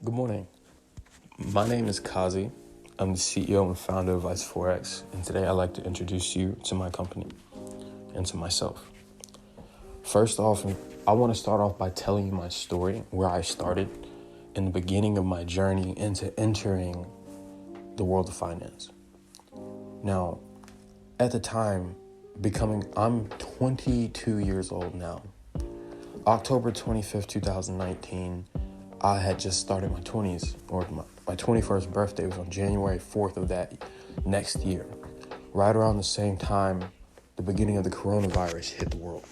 Good morning. My name is KAHZI. I'm the CEO and founder of VICE4X, and today I'd like to introduce you to my company and to myself. First off, I want to start off by telling you my story, where I started in the beginning of my journey into entering the world of finance. Now, at the time, I'm 22 years old now. October 25th, 2019, I had just started my 20s, or my 21st birthday was on January 4th of that next year. Right around the same time, the beginning of the coronavirus hit the world.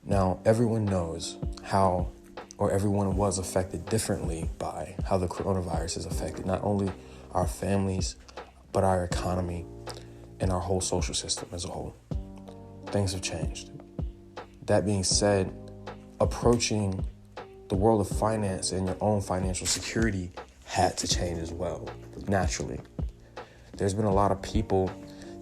Now, everyone knows everyone was affected differently by how the coronavirus has affected not only our families, but our economy and our whole social system as a whole. Things have changed. That being said, approaching the world of finance and your own financial security had to change as well, naturally. There's been a lot of people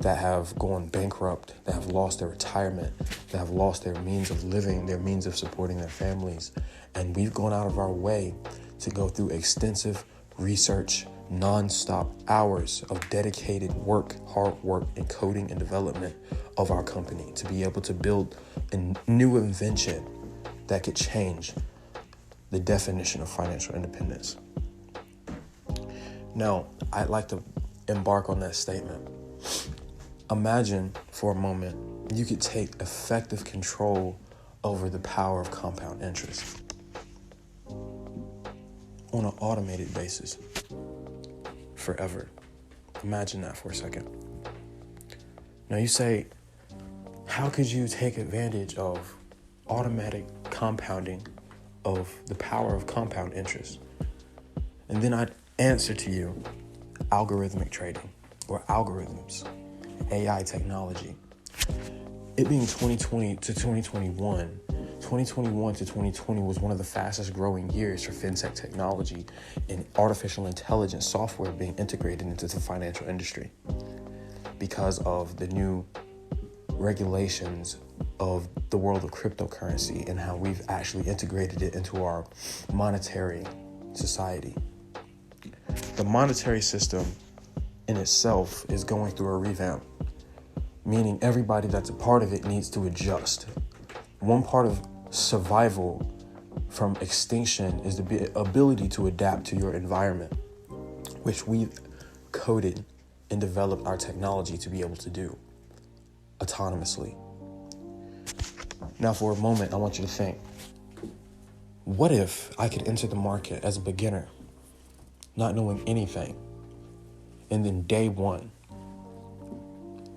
that have gone bankrupt, that have lost their retirement, that have lost their means of living, their means of supporting their families. And we've gone out of our way to go through extensive research, non-stop hours of dedicated work, hard work, and coding and development of our company to be able to build a new invention that could change the definition of financial independence. Now, I'd like to embark on that statement. Imagine for a moment you could take effective control over the power of compound interest on an automated basis forever. Imagine that for a second. Now you say, how could you take advantage of automatic compounding of the power of compound interest? And then I'd answer to you, algorithmic trading or algorithms, AI technology. It being 2020 to 2021, 2021 to 2020 was one of the fastest growing years for Fintech technology and artificial intelligence software being integrated into the financial industry because of the new regulations of the world of cryptocurrency and how we've actually integrated it into our monetary society. The monetary system in itself is going through a revamp, meaning everybody that's a part of it needs to adjust. One part of survival from extinction is the ability to adapt to your environment, which we've coded and developed our technology to be able to do autonomously. Now, for a moment, I want you to think, what if I could enter the market as a beginner, not knowing anything, and then day one,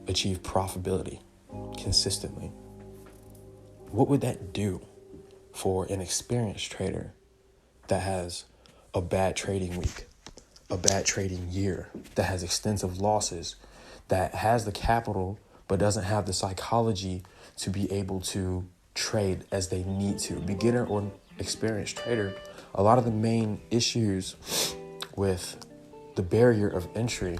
achieve profitability consistently? What would that do for an experienced trader that has a bad trading week, a bad trading year, that has extensive losses, that has the capital but doesn't have the psychology to be able to trade as they need to? Beginner or experienced trader, a lot of the main issues with the barrier of entry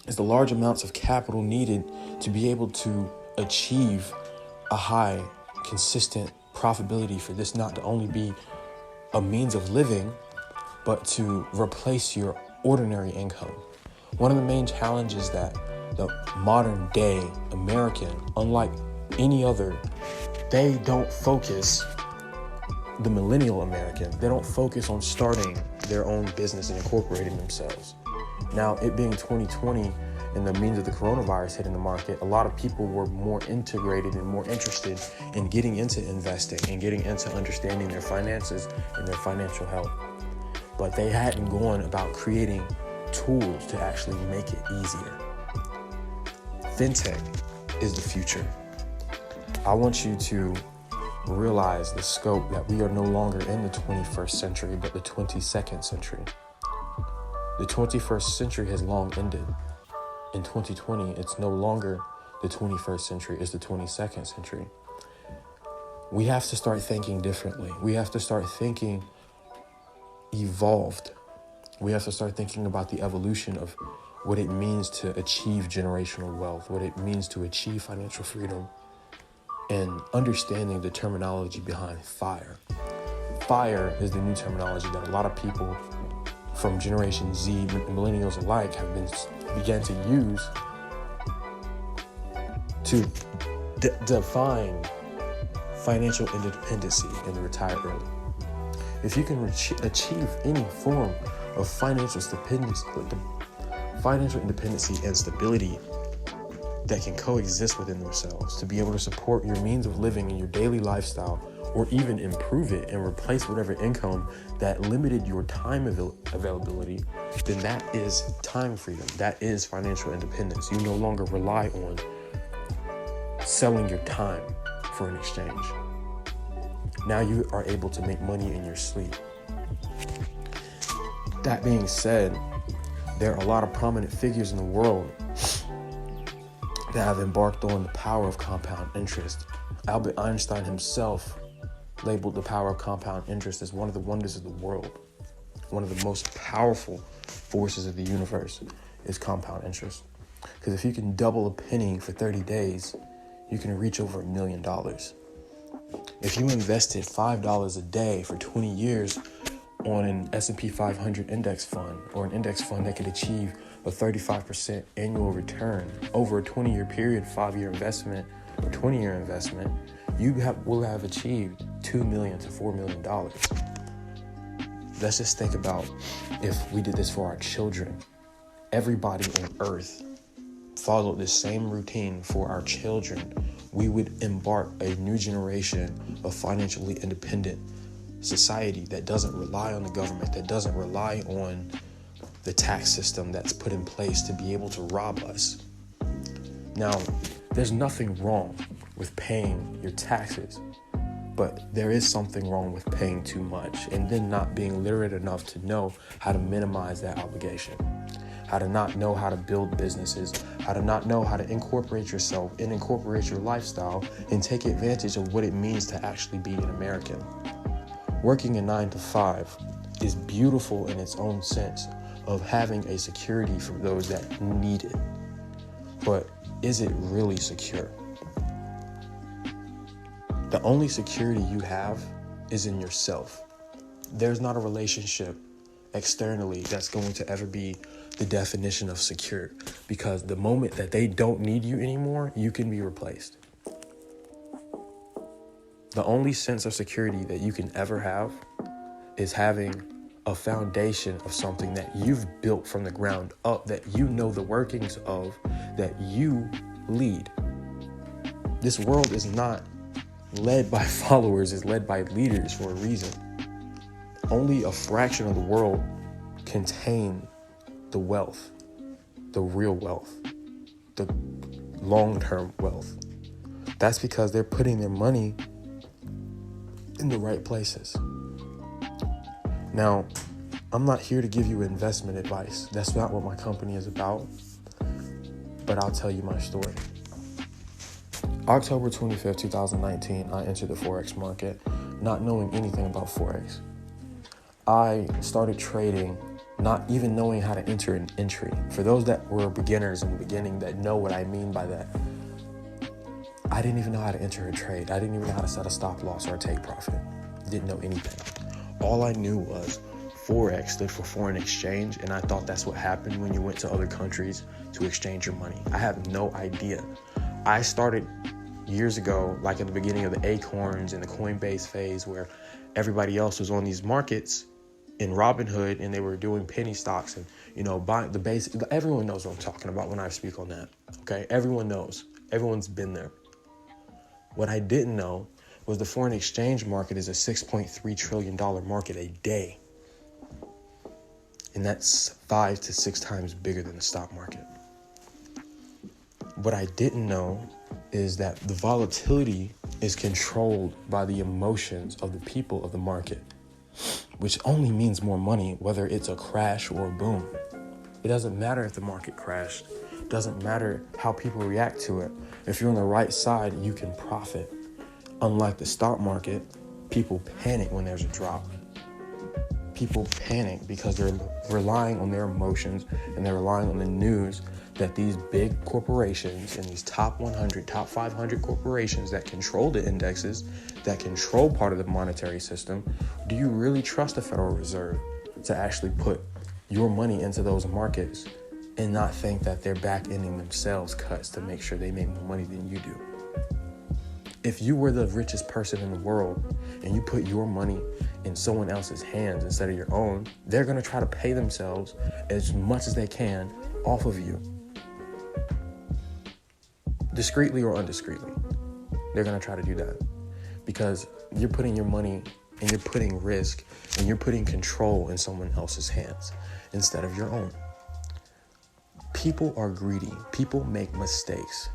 is the large amounts of capital needed to be able to achieve a high, consistent profitability for this not to only be a means of living, but to replace your ordinary income. One of the main challenges that the modern day American, unlike any other, they don't focus, the millennial American, they don't focus on starting their own business and incorporating themselves. Now, it being 2020 and the means of the coronavirus hitting the market, a lot of people were more integrated and more interested in getting into investing and getting into understanding their finances and their financial health. But they hadn't gone about creating tools to actually make it easier. Fintech is the future. I want you to realize the scope that we are no longer in the 21st century, but the 22nd century. The 21st century has long ended. In 2020, it's no longer the 21st century, it's the 22nd century. We have to start thinking differently. We have to start thinking evolved. We have to start thinking about the evolution of what it means to achieve generational wealth, what it means to achieve financial freedom, and understanding the terminology behind FIRE. FIRE is the new terminology that a lot of people from Generation Z, millennials alike, began to use to define financial independency and retire early. If you can achieve any form of financial independency and stability that can coexist within themselves, to be able to support your means of living in your daily lifestyle, or even improve it and replace whatever income that limited your time availability, then that is time freedom. That is financial independence. You no longer rely on selling your time for an exchange. Now you are able to make money in your sleep. That being said, there are a lot of prominent figures in the world that have embarked on the power of compound interest. Albert Einstein himself labeled the power of compound interest as one of the wonders of the world. One of the most powerful forces of the universe is compound interest. Because if you can double a penny for 30 days, you can reach over $1 million. If you invested $5 a day for 20 years on an S&P 500 index fund, or an index fund that could achieve a 35% annual return over a 20-year period, 5-year investment, or 20-year investment, you will have achieved $2 million to $4 million. Let's just think about if we did this for our children. Everybody on earth followed the same routine for our children. We would embark a new generation of financially independent society that doesn't rely on the government, that doesn't rely on the tax system that's put in place to be able to rob us. Now, there's nothing wrong with paying your taxes, but there is something wrong with paying too much and then not being literate enough to know how to minimize that obligation, how to not know how to build businesses, how to not know how to incorporate yourself and incorporate your lifestyle and take advantage of what it means to actually be an American. Working a 9 to 5 is beautiful in its own sense of having a security for those that need it. But is it really secure? The only security you have is in yourself. There's not a relationship externally that's going to ever be the definition of secure, because the moment that they don't need you anymore, you can be replaced. The only sense of security that you can ever have is having a foundation of something that you've built from the ground up, that you know the workings of, that you lead. This world is not led by followers, it's led by leaders for a reason. Only a fraction of the world contain the wealth, the real wealth, the long-term wealth. That's because they're putting their money in the right places. Now, I'm not here to give you investment advice. That's not what my company is about. But I'll tell you my story. October 25th, 2019, I entered the Forex market, not knowing anything about Forex. I started trading, not even knowing how to enter an entry. For those that were beginners in the beginning that know what I mean by that, I didn't even know how to enter a trade. I didn't even know how to set a stop loss or a take profit. Didn't know anything. All I knew was Forex stood for foreign exchange, and I thought that's what happened when you went to other countries to exchange your money. I have no idea. I started years ago, like at the beginning of the Acorns and the Coinbase phase, where everybody else was on these markets in Robinhood and they were doing penny stocks and, you know, buying the basic. Everyone knows what I'm talking about when I speak on that. Okay. Everyone knows. Everyone's been there. What I didn't know was the foreign exchange market is a $6.3 trillion market a day. And that's 5 to 6 times bigger than the stock market. What I didn't know is that the volatility is controlled by the emotions of the people of the market, which only means more money, whether it's a crash or a boom. It doesn't matter if the market crashed. It doesn't matter how people react to it. If you're on the right side, you can profit. Unlike the stock market, people panic when there's a drop. People panic because they're relying on their emotions and they're relying on the news that these big corporations and these top 100, top 500 corporations that control the indexes, that control part of the monetary system, Do you really trust the Federal Reserve to actually put your money into those markets and not think that they're back-ending themselves cuts to make sure they make more money than you do? If you were the richest person in the world and you put your money in someone else's hands instead of your own, they're going to try to pay themselves as much as they can off of you. Discreetly or undiscreetly, they're going to try to do that because you're putting your money and you're putting risk and you're putting control in someone else's hands instead of your own. People are greedy. People make mistakes.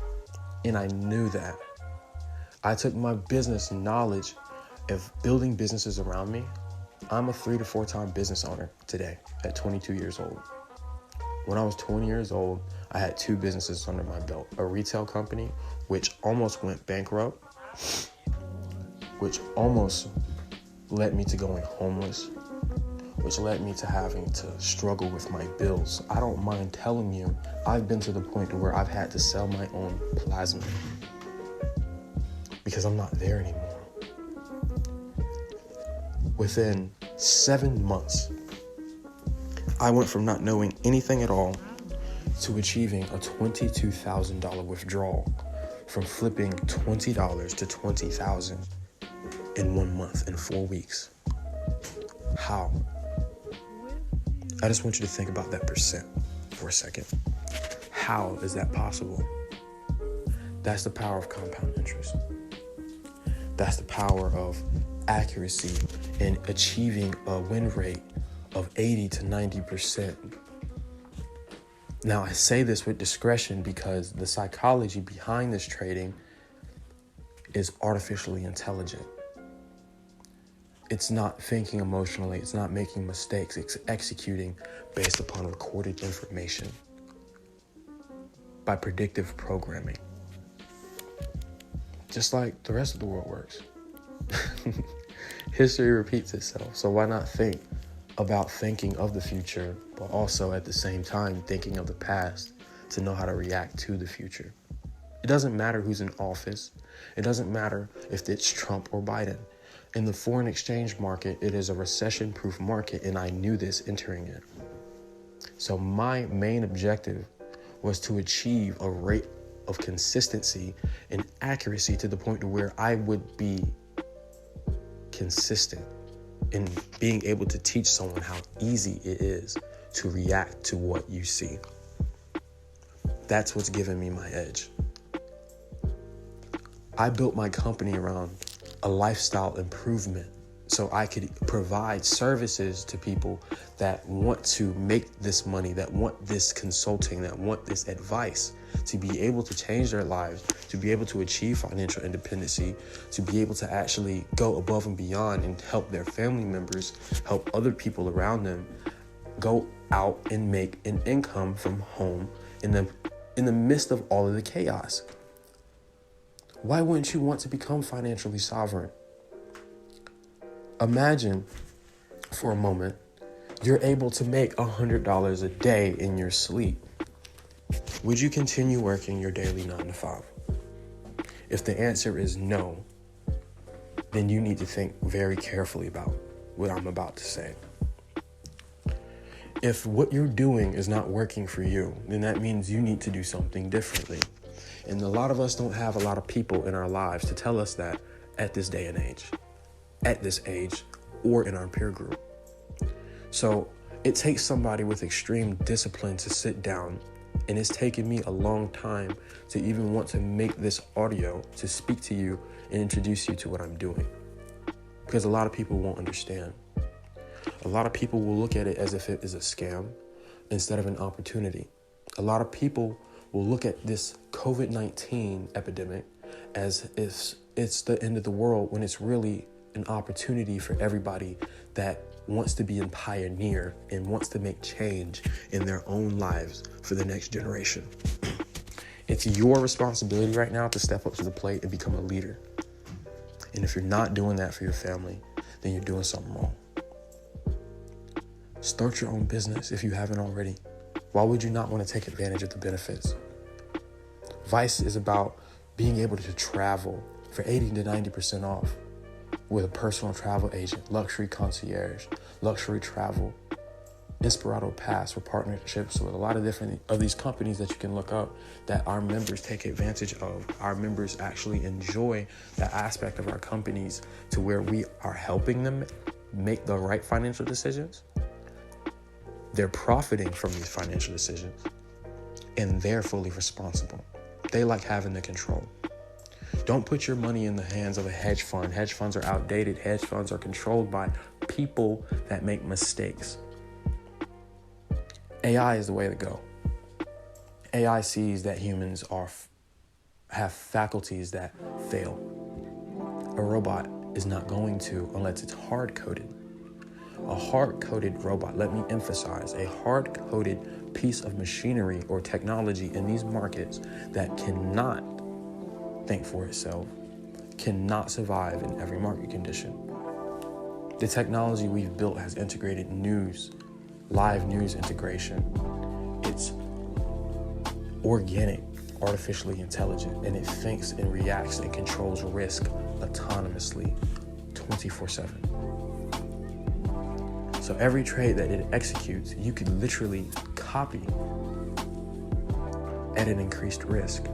And I knew that. I took my business knowledge of building businesses around me. I'm a 3 to 4 time business owner today at 22 years old. When I was 20 years old, I had 2 businesses under my belt. A retail company, which almost went bankrupt, which almost led me to going homeless, which led me to having to struggle with my bills. I don't mind telling you, I've been to the point where I've had to sell my own plasma because I'm not there anymore. Within 7 months, I went from not knowing anything at all to achieving a $22,000 withdrawal from flipping $20 to $20,000 in 1 month, in 4 weeks. How? I just want you to think about that percent for a second. How is that possible? That's the power of compound interest. That's the power of accuracy in achieving a win rate of 80 to 90%. Now, I say this with discretion because the psychology behind this trading is artificially intelligent. It's not thinking emotionally. It's not making mistakes. It's executing based upon recorded information by predictive programming. Just like the rest of the world works. History repeats itself. So why not think about thinking of the future, but also at the same time thinking of the past to know how to react to the future? It doesn't matter who's in office. It doesn't matter if it's Trump or Biden. In the foreign exchange market, it is a recession-proof market, and I knew this entering it. So my main objective was to achieve a rate of consistency and accuracy to the point to where I would be consistent in being able to teach someone how easy it is to react to what you see. That's what's given me my edge. I built my company around a lifestyle improvement so I could provide services to people that want to make this money, that want this consulting, that want this advice, to be able to change their lives, to be able to achieve financial independency, to be able to actually go above and beyond and help their family members, help other people around them go out and make an income from home in the midst of all of the chaos. Why wouldn't you want to become financially sovereign? Imagine for a moment, you're able to make $100 a day in your sleep. Would you continue working your daily 9 to 5? If the answer is no, then you need to think very carefully about what I'm about to say. If what you're doing is not working for you, then that means you need to do something differently. And a lot of us don't have a lot of people in our lives to tell us that at this day and age, at this age, or in our peer group. So it takes somebody with extreme discipline to sit down, and it's taken me a long time to even want to make this audio to speak to you and introduce you to what I'm doing. Because a lot of people won't understand. A lot of people will look at it as if it is a scam instead of an opportunity. A lot of people will look at this COVID-19 epidemic as if it's the end of the world, when it's really an opportunity for everybody that wants to be a pioneer and wants to make change in their own lives for the next generation. It's your responsibility right now to step up to the plate and become a leader. And if you're not doing that for your family, then you're doing something wrong. Start your own business if you haven't already. Why would you not want to take advantage of the benefits? Vice is about being able to travel for 80 to 90% off. with a personal travel agent, luxury concierge, luxury travel, Inspirato Pass, for partnerships with a lot of different of these companies that you can look up that our members take advantage of. Our members actually enjoy that aspect of our companies to where we are helping them make the right financial decisions. They're profiting from these financial decisions, and they're fully responsible. They like having the control. Don't put your money in the hands of a hedge fund. Hedge funds are outdated. Hedge funds are controlled by people that make mistakes. AI is the way to go. AI sees that humans have faculties that fail. A robot is not going to unless it's hard-coded. A hard-coded robot, let me emphasize, a hard-coded piece of machinery or technology in these markets that cannot think for itself, cannot survive in every market condition. The technology we've built has integrated news, live news integration. It's organic, artificially intelligent, and it thinks and reacts and controls risk autonomously 24/7. So every trade that it executes, you could literally copy at an increased risk.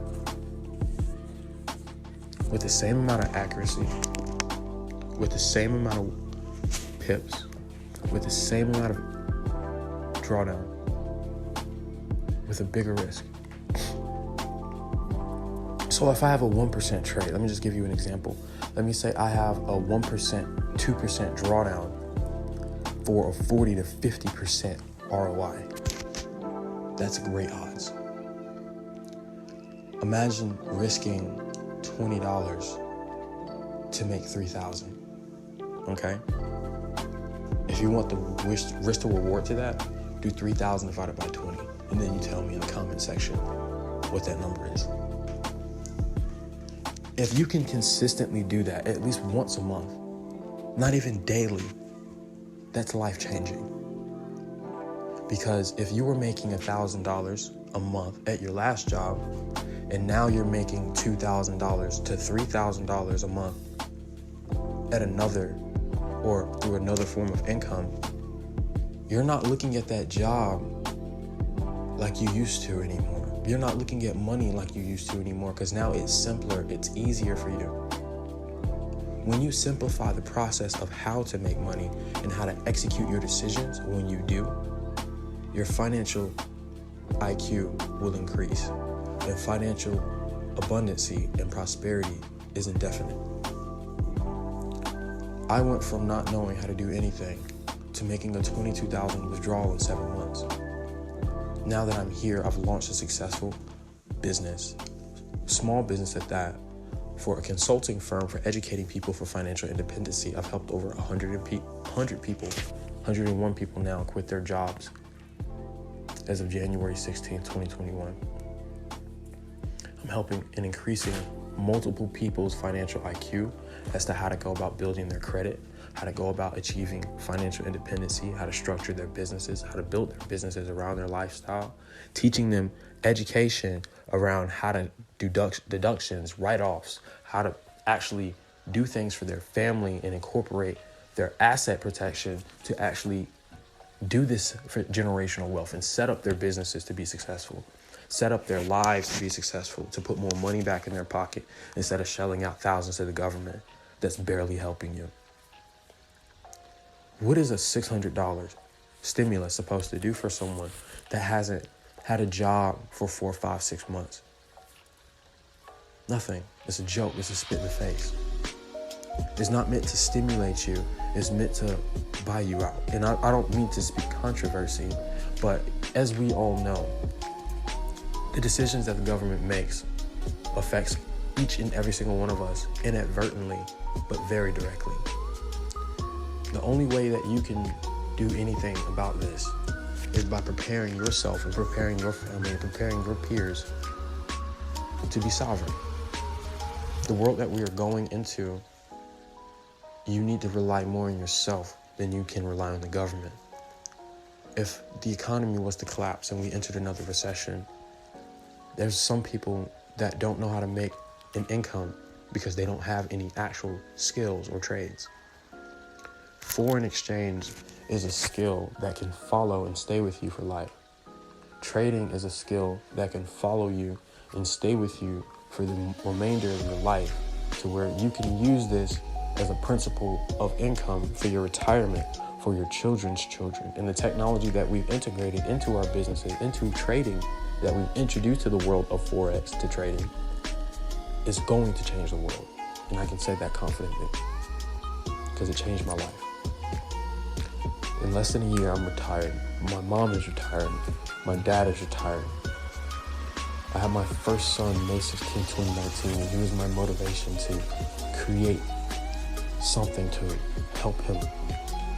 With the same amount of accuracy, with the same amount of pips, with the same amount of drawdown, with a bigger risk. So if I have a 1% trade, let me just give you an example. Let me say I have a 1%, 2% drawdown for a 40 to 50% ROI. That's great odds. Imagine risking $20 to make $3,000. Okay? If you want the risk to reward to that, do 3,000 divided by 20, and then you tell me in the comment section what that number is. If you can consistently do that at least once a month, not even daily, that's life-changing. Because if you were making $1,000 a month at your last job, and now you're making $2,000 to $3,000 a month at another or through another form of income, you're not looking at that job like you used to anymore. You're not looking at money like you used to anymore, because now it's simpler, it's easier for you. When you simplify the process of how to make money and how to execute your decisions, when you do, your financial IQ will increase. And financial abundancy and prosperity is indefinite. I went from not knowing how to do anything to making a $22,000 withdrawal in 7 months. Now that I'm here, I've launched a successful business, small business at that, for a consulting firm for educating people for financial independency. I've helped over 101 people now quit their jobs as of January 16, 2021. I'm helping and increasing multiple people's financial IQ as to how to go about building their credit, how to go about achieving financial independency, how to structure their businesses, how to build their businesses around their lifestyle, teaching them education around how to do deductions, write-offs, how to actually do things for their family and incorporate their asset protection to actually do this for generational wealth and set up their businesses to be successful, set up their lives to be successful, to put more money back in their pocket instead of shelling out thousands to the government that's barely helping you. What is a $600 stimulus supposed to do for someone that hasn't had a job for 4, 5, 6 months? Nothing. It's a joke. It's a spit in the face. It's not meant to stimulate you. It's meant to buy you out. And I don't mean to speak controversy, but as we all know, the decisions that the government makes affects each and every single one of us inadvertently, but very directly. The only way that you can do anything about this is by preparing yourself and preparing your family and preparing your peers to be sovereign. The world that we are going into, you need to rely more on yourself than you can rely on the government. If the economy was to collapse and we entered another recession, there's some people that don't know how to make an income because they don't have any actual skills or trades. Foreign exchange is a skill that can follow and stay with you for life. Trading is a skill that can follow you and stay with you for the remainder of your life, to where you can use this as a principle of income for your retirement, for your children's children. And the technology that we've integrated into our businesses, into trading, that we've introduced to the world of Forex to trading, is going to change the world. And I can say that confidently because it changed my life. In less than a year, I'm retired. My mom is retired. My dad is retired. I had my first son, May 16, 2019, and he was my motivation to create something to help him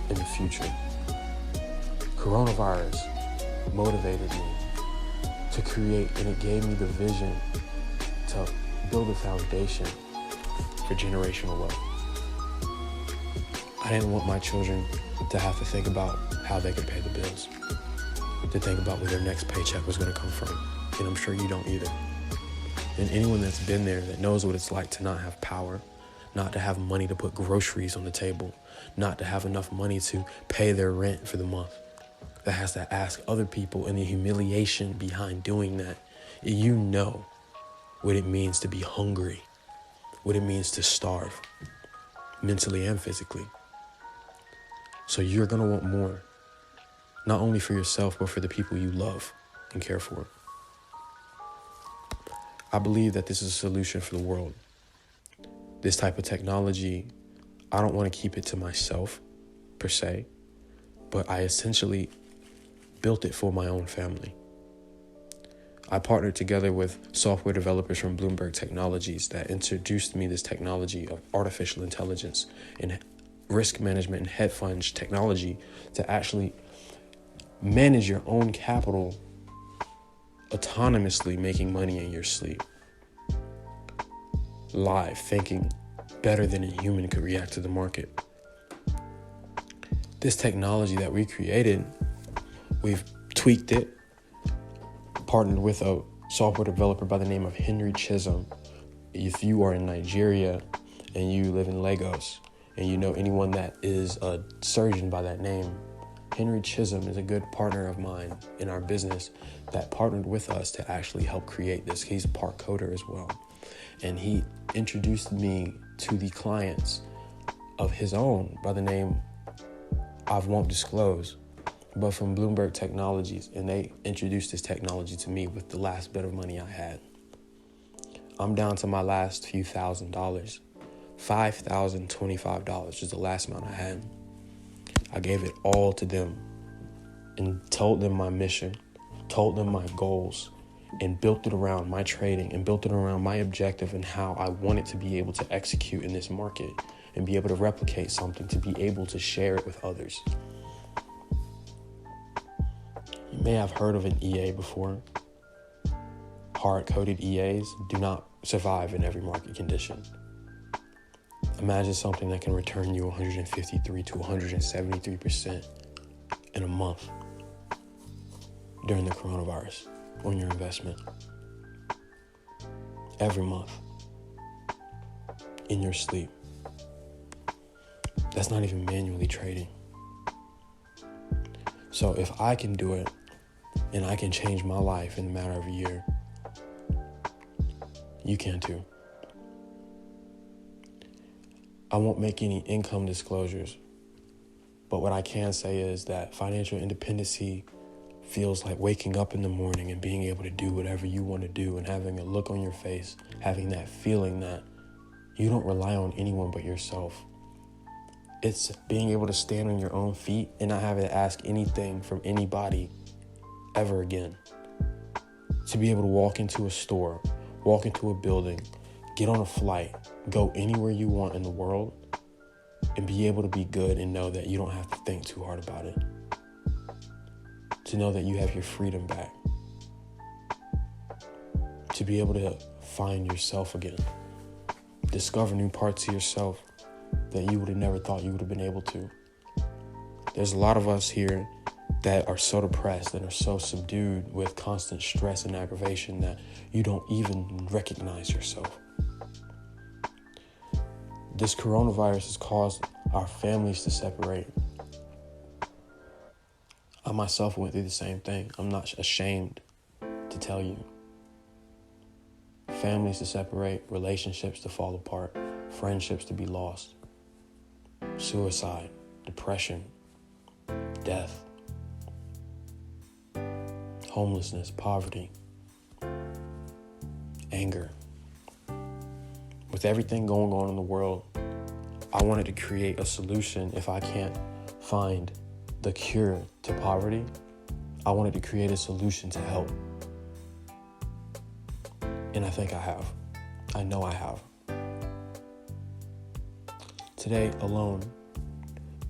in the future. Coronavirus motivated me to create, and it gave me the vision to build a foundation for generational wealth. I didn't want my children to have to think about how they could pay the bills, to think about where their next paycheck was going to come from. And I'm sure you don't either. And anyone that's been there, that knows what it's like to not have power, not to have money to put groceries on the table, not to have enough money to pay their rent for the month, that has to ask other people, and the humiliation behind doing that, you know what it means to be hungry, what it means to starve, mentally and physically. So you're going to want more, not only for yourself, but for the people you love and care for. I believe that this is a solution for the world. This type of technology, I don't want to keep it to myself, per se, but I essentially built it for my own family. I partnered together with software developers from Bloomberg Technologies that introduced me this technology of artificial intelligence and risk management and hedge fund technology to actually manage your own capital autonomously, making money in your sleep. Live, thinking better than a human could react to the market. This technology that we created, we've tweaked it, partnered with a software developer by the name of Henry Chisholm. If you are in Nigeria and you live in Lagos and you know anyone that is a surgeon by that name, Henry Chisholm is a good partner of mine in our business that partnered with us to actually help create this. He's a part coder as well. And he introduced me to the clients of his own by the name I won't disclose, but from Bloomberg Technologies. And they introduced this technology to me with the last bit of money I had. I'm down to my last few $1,000. $5,025 is the last amount I had. I gave it all to them and told them my mission, told them my goals, and built it around my trading and built it around my objective and how I wanted to be able to execute in this market and be able to replicate something, to be able to share it with others. You may have heard of an EA before. Hard-coded EAs do not survive in every market condition. Imagine something that can return you 153 to 173% in a month during the coronavirus on your investment. Every month. In your sleep. That's not even manually trading. So if I can do it and I can change my life in a matter of a year, you can too. I won't make any income disclosures, but what I can say is that financial independency feels like waking up in the morning and being able to do whatever you want to do and having a look on your face, having that feeling that you don't rely on anyone but yourself. It's being able to stand on your own feet and not having to ask anything from anybody ever again. To be able to walk into a store, walk into a building, get on a flight, go anywhere you want in the world, and be able to be good and know that you don't have to think too hard about it. To know that you have your freedom back. To be able to find yourself again. Discover new parts of yourself that you would have never thought you would have been able to. There's a lot of us here that are so depressed and are so subdued with constant stress and aggravation that you don't even recognize yourself. This coronavirus has caused our families to separate. I myself went through the same thing. I'm not ashamed to tell you. Families to separate, relationships to fall apart, friendships to be lost, suicide, depression, death, homelessness, poverty, anger. With everything going on in the world, I wanted to create a solution. If I can't find the cure to poverty, I wanted to create a solution to help. And I think I have. I know I have. Today alone,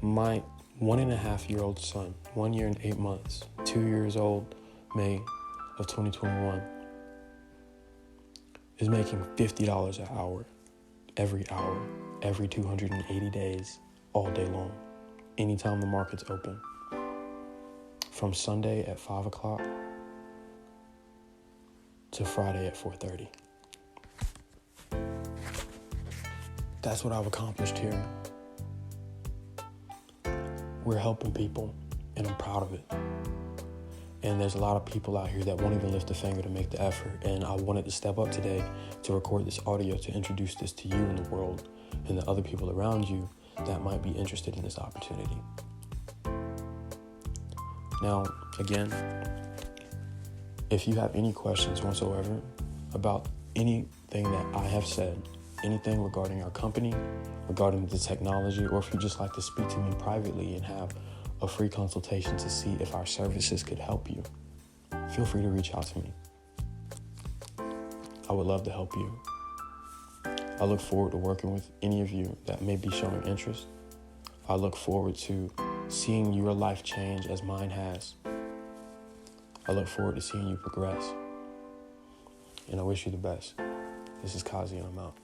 my 1.5-year-old son, 1 year and 8 months, 2 years old, May of 2021, is making $50 an hour, every 280 days, all day long, anytime the market's open. From Sunday at 5 o'clock to Friday at 4:30. That's what I've accomplished here. We're helping people, and I'm proud of it. And there's a lot of people out here that won't even lift a finger to make the effort. And I wanted to step up today to record this audio to introduce this to you in the world and the other people around you that might be interested in this opportunity. Now, again, if you have any questions whatsoever about anything that I have said, anything regarding our company, regarding the technology, or if you just like to speak to me privately and have a free consultation to see if our services could help you, feel free to reach out to me. I would love to help you. I look forward to working with any of you that may be showing interest. I look forward to seeing your life change as mine has. I look forward to seeing you progress. And I wish you the best. This is KAHZI, and I'm out.